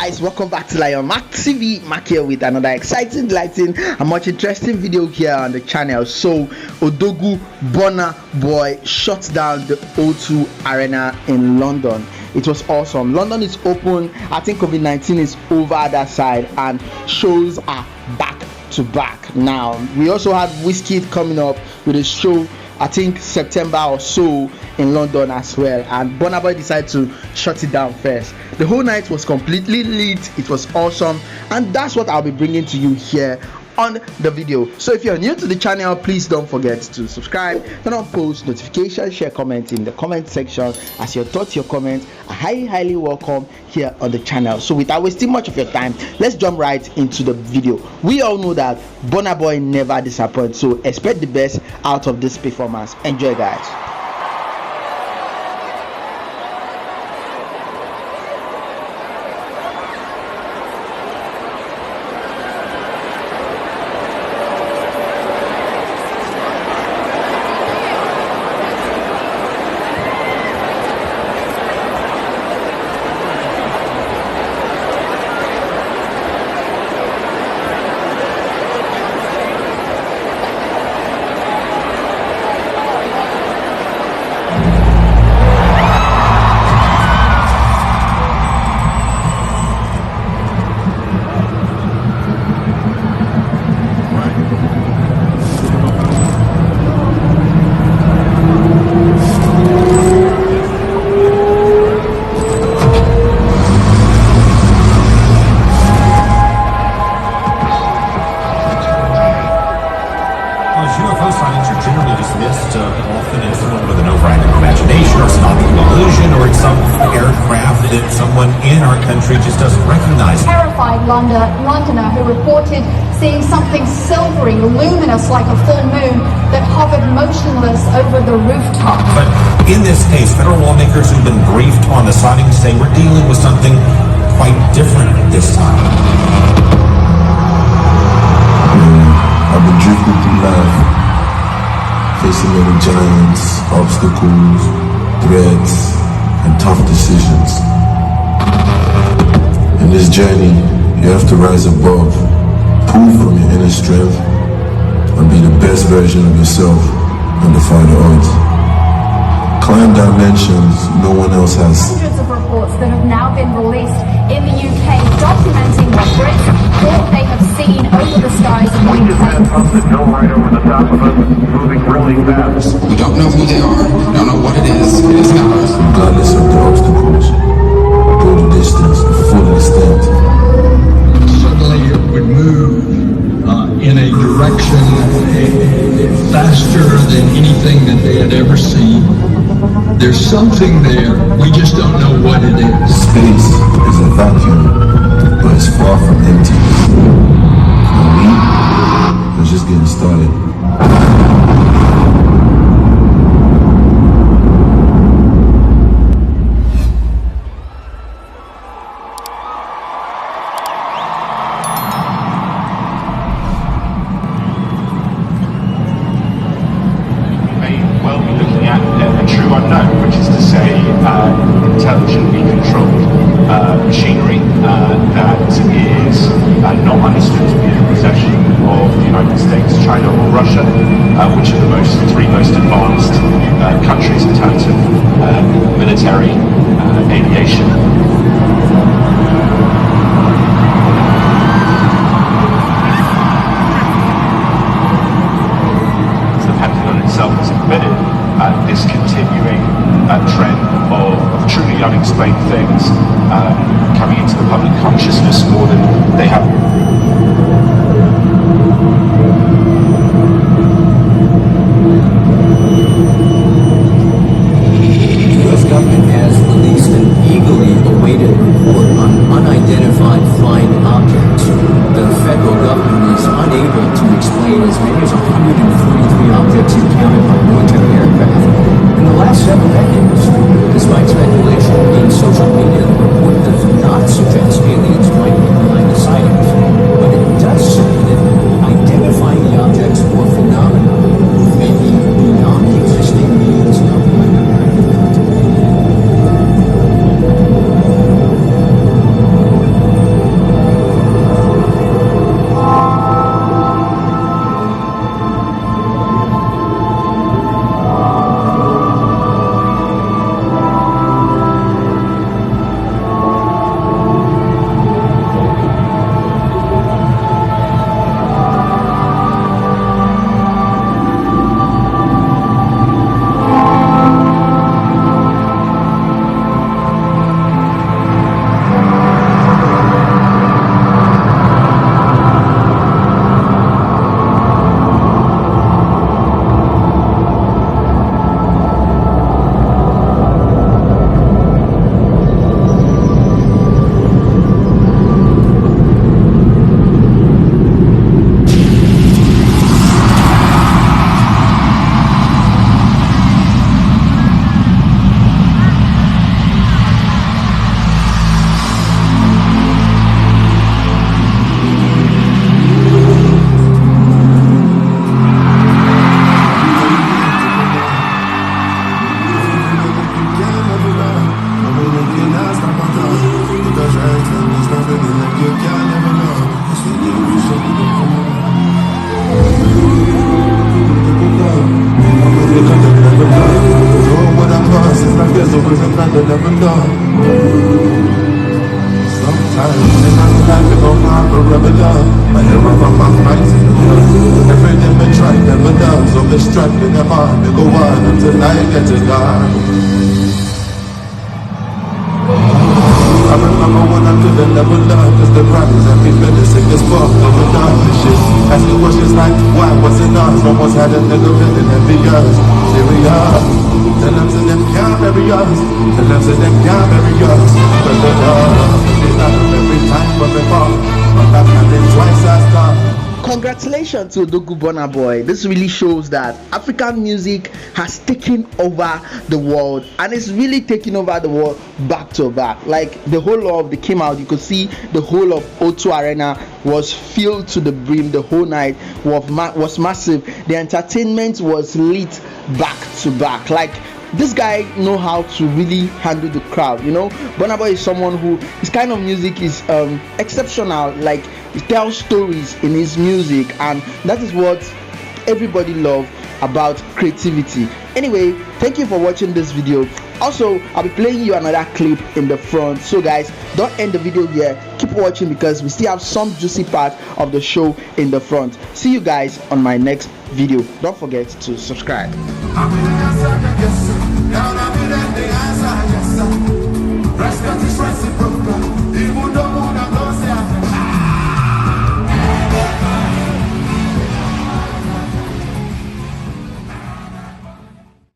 guys, welcome back to Lion Mac TV. Mac here with another exciting, delighting and much interesting video here on the channel. So Odogwu Burnaboy shut down the O2 Arena in London. It was awesome. London is open. I think COVID-19 is over that side and shows are back to back. Now we also had Whiskey coming up with a show, I think September or so, in London as well, and Burnaboy decided to shut it down first. The whole night was completely lit. It was awesome, and that's what I'll be bringing to you here on the video. So if you're new to the channel, please don't forget to subscribe, turn on post notifications, share, comment in the comment section, as your thoughts, your comments are highly welcome here on the channel. So without wasting much of your time, let's jump right into the video. We all know that Burnaboy never disappoints, so expect the best out of this performance. Enjoy, guys. UFO sightings are generally dismissed often as someone with an overactive imagination or some optical illusion, or it's some aircraft that someone in our country just doesn't recognize. Terrified Londoner who reported seeing something silvery, luminous like a full moon that hovered motionless over the rooftop. But in this case, federal lawmakers who've been briefed on the sighting say we're dealing with something quite different this time. I've been drifting through life, facing many giants, obstacles, threats, and tough decisions. In this journey, you have to rise above, pull from your inner strength, and be the best version of yourself and defy the odds. Climb dimensions no one else has. Hundreds of reports that have now been released in the UK documenting what Brits thought they have seen over the skies of the We just had something go right over the top of us, moving really fast. We don't know who they are, don't know what it is not. Regardless of the obstacles, go the distance, the full extent. Suddenly it would move in a direction faster than anything that they had ever seen. There's something there, we just don't know what it is. Space is a vacuum, but it's far from empty. And we are just getting started. Unknown, which is to say intelligently controlled machinery that is not understood to be in possession of the United States, China or Russia, which are the three most advanced countries in terms of military aviation. The Pentagon itself has admitted this continuing trend of truly unexplained things coming into the public consciousness more than they have. The U.S. government has released an eagerly awaited report on them up on my fights. Every day me try, never done. So me struggling them on, me go on until I get to God. I remember when I couldn't never learn, cause the rappers and me medicine is fuck, never done this shit. Asking questions like, why wasn't us? Almost had a nigga feeling envious. Serious. Tell them to them can't bury us. Tell them to them can't bury us. But the love, it's not every time when we fall. But I've had it twice as tough. Congratulations to Odogwu Burnaboy. This really shows that African music has taken over the world, and it's really taking over the world back to back. Like the whole of they came out, you could see the whole of O2 Arena was filled to the brim. The whole night was massive. The entertainment was lit back to back. Like this guy know how to really handle the crowd. You know, Burnaboy is someone who his kind of music is exceptional. Like he tells stories in his music, and that is what everybody love about creativity. Anyway, thank you for watching this video. Also, I'll be playing you another clip in the front, so guys, don't end the video here. Keep watching because we still have some juicy part of the show in the front. See you guys on my next video. Don't forget to subscribe.